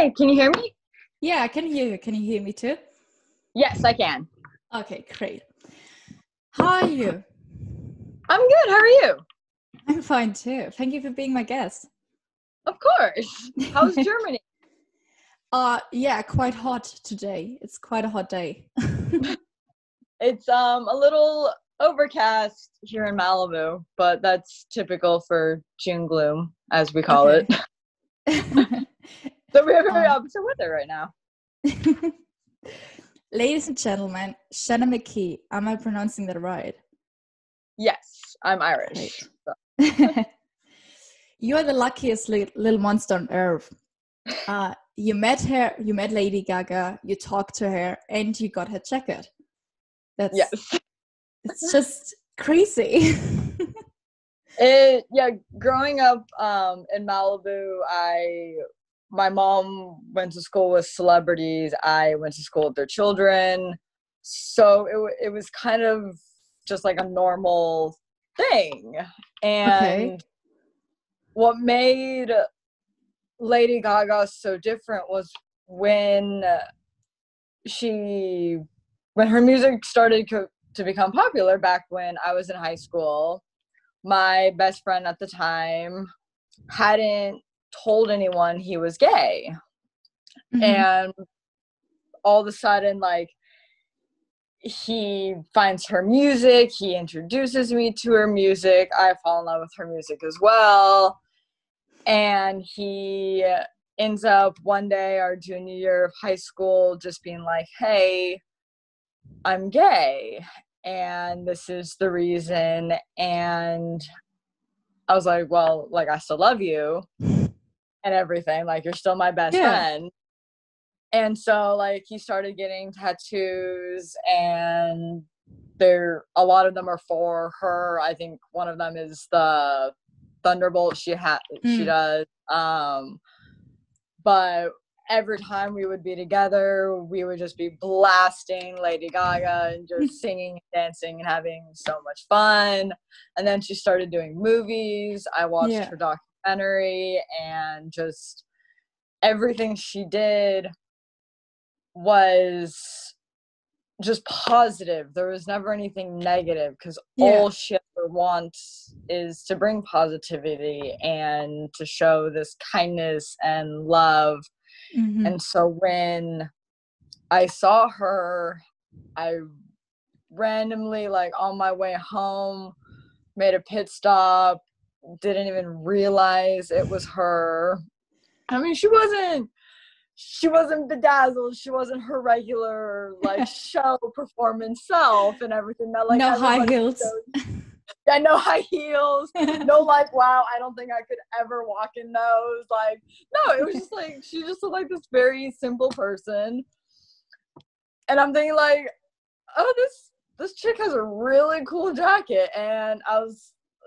Hey, can you hear me? Yeah, I can hear you. Can you hear me too? Yes, I can. Okay, great. How are you? I'm good. How are you? I'm fine too. Thank you for being my guest. Of course. How's Germany? Yeah, quite hot today. It's quite a hot day. It's a little overcast here in Malibu, but that's typical for June gloom, as we call it. So we have very opposite weather right now. Ladies and gentlemen, Shannon McKee. Am I pronouncing that right? Yes, I'm Irish. So. You are the luckiest little monster on earth. You met her, you met Lady Gaga, you talked to her, and you got her jacket. Yes. It's just crazy. Growing up in Malibu, my mom went to school with celebrities. I went to school with their children. So it was kind of just like a normal thing. And what made Lady Gaga so different was when her music started to become popular back when I was in high school. My best friend at the time hadn't told anyone he was gay. Mm-hmm. And all of a sudden, like, he finds her music, he introduces me to her music, I fall in love with her music as well. And he ends up one day, our junior year of high school, just being like, hey, I'm gay, and this is the reason. And I was like, well, like, I still love you and everything. Like, you're still my best friend. And so, like, he started getting tattoos, and a lot of them are for her. I think one of them is the Thunderbolt she does. But every time we would be together, we would just be blasting Lady Gaga and just singing, dancing, and having so much fun. And then she started doing movies. I watched her documentary, and just everything she did was just positive. There was never anything negative, because all she ever wants is to bring positivity and to show this kindness and love. Mm-hmm. And so when I saw her, I randomly, like, on my way home, made a pit stop, didn't even realize it was her. I mean, she wasn't bedazzled. She wasn't her regular, like, show performance self and everything. That, like, no high heels. Yeah, no high heels. No, like, wow, I don't think I could ever walk in those. Like, no, it was just like, she just looked like this very simple person. And I'm thinking, like, oh, this chick has a really cool jacket. And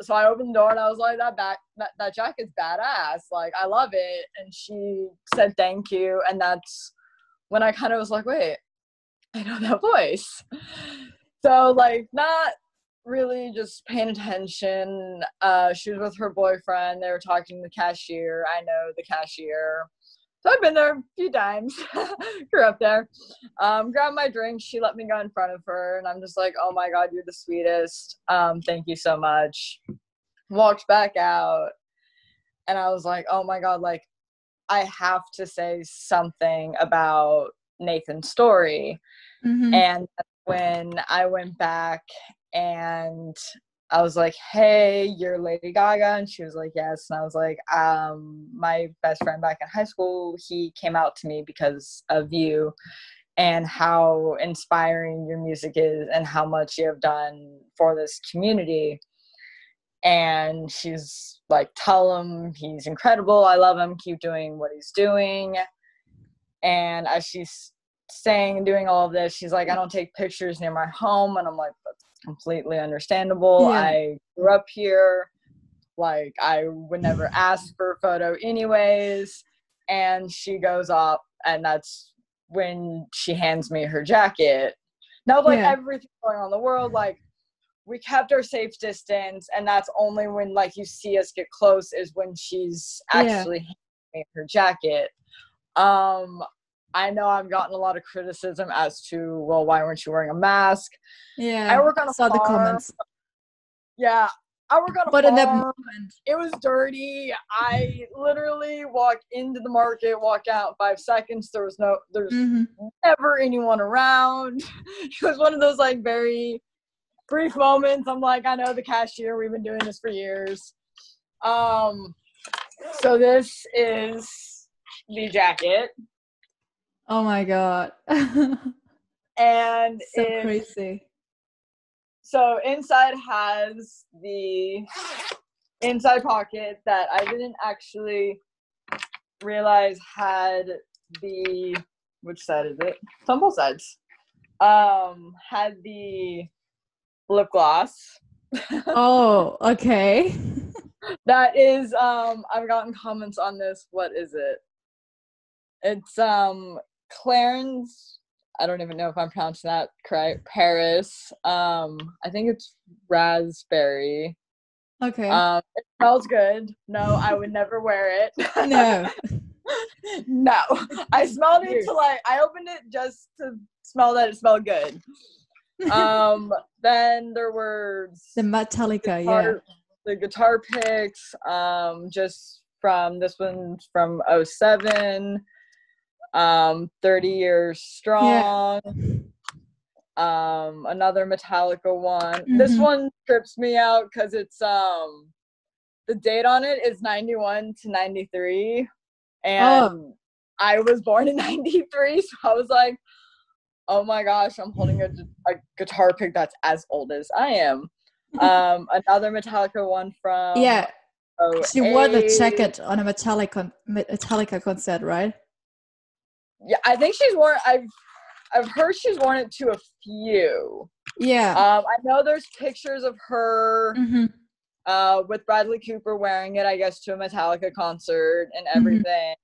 so I opened the door, and I was like, that jacket's badass. Like, I love it. And she said thank you. And that's when I kind of was like, wait, I know that voice. So, like, not really just paying attention. She was with her boyfriend. They were talking to the cashier. I know the cashier. So I've been there a few times. Grew up there. Grabbed my drink. She let me go in front of her. And I'm just like, oh my God, you're the sweetest. Thank you so much. Walked back out. And I was like, oh my God, like, I have to say something about Nathan's story. Mm-hmm. And when I went back and I was like, hey, you're Lady Gaga? And she was like, yes. And I was like, my best friend back in high school, he came out to me because of you and how inspiring your music is and how much you have done for this community. And she's like, tell him he's incredible, I love him, keep doing what he's doing. And as she's saying and doing all of this, she's like, I don't take pictures near my home. And I'm like, that's completely understandable. Yeah. I grew up here. Like, I would never ask for a photo anyways. And she goes up, and that's when she hands me her jacket. Now, like, everything going on in the world, like, we kept our safe distance, and that's only when, like, you see us get close is when she's actually handing me her jacket. I know I've gotten a lot of criticism as to, well, why weren't you wearing a mask? Yeah. I work on a saw farm. the comments. Yeah. I work on a but farm. In that moment, it was dirty. I literally walk into the market, walk out in 5 seconds. There's never anyone around. It was one of those, like, very brief moments. I'm like, I know the cashier. We've been doing this for years. So this is the jacket. Oh my god. And so crazy. So inside has the inside pocket that I didn't actually realize had the, which side is it? It's on both sides. Had the lip gloss. Oh, okay. That is, I've gotten comments on this. What is it? It's Clarence. I don't even know if I'm pronouncing that correct. Paris. I think it's raspberry. Okay. It smells good. No, I would never wear it. No. No. I smelled it to, like, I opened it just to smell that it smelled good. Then there were the Metallica, the guitar picks, just from this one's from 07. 30 Years Strong. Another Metallica one. This one trips me out because it's the date on it is 91 to 93, and I was born in 93, so I was like, oh my gosh, I'm holding a guitar pick that's as old as I am. Another Metallica one from she wore the jacket on a Metallica concert, right? Yeah, I think she's worn. I've heard she's worn it to a few. Yeah. I know there's pictures of her with Bradley Cooper wearing it, I guess, to a Metallica concert and everything.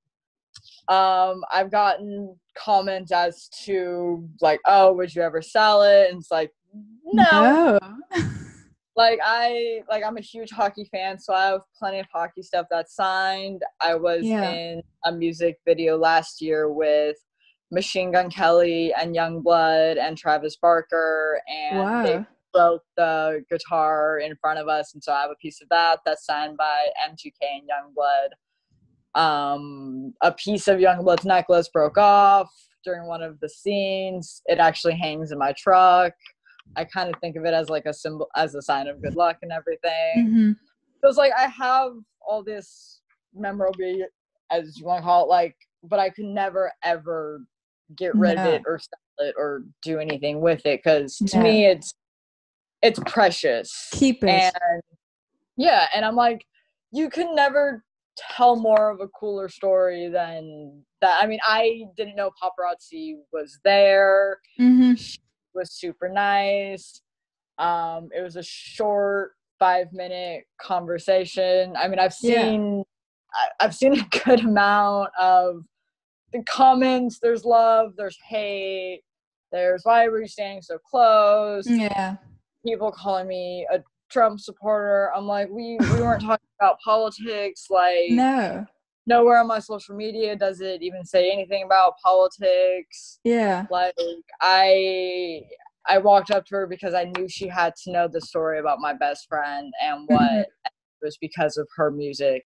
I've gotten comments as to, like, oh, would you ever sell it? And it's like, no. I'm a huge hockey fan, so I have plenty of hockey stuff that's signed. I was in a music video last year with Machine Gun Kelly and Youngblood and Travis Barker, and they broke the guitar in front of us, and so I have a piece of that that's signed by MGK and Youngblood. A piece of Youngblood's necklace broke off during one of the scenes. It actually hangs in my truck. I kind of think of it as like a symbol, as a sign of good luck and everything. So it's like I have all this memorabilia, as you want to call it, like, but I could never ever get rid of it or sell it or do anything with it, because to me it's precious. Keep it. And I'm like, you can never tell more of a cooler story than that. I mean, I didn't know paparazzi was there. She was super nice. It was a short 5-minute conversation. I mean, I've seen a good amount of the comments. There's love, there's hate, there's why were you standing so close? People calling me a Trump supporter. I'm like, we weren't talking about politics. Like, nowhere on my social media does it even say anything about politics. Like, I walked up to her because I knew she had to know the story about my best friend and what it was because of her music